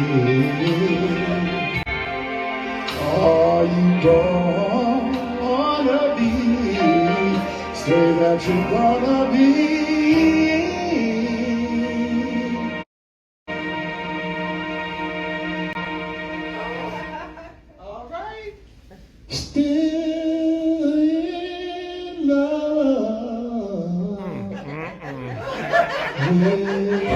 Are you gonna be? Say that you're gonna be. All right. Still in love with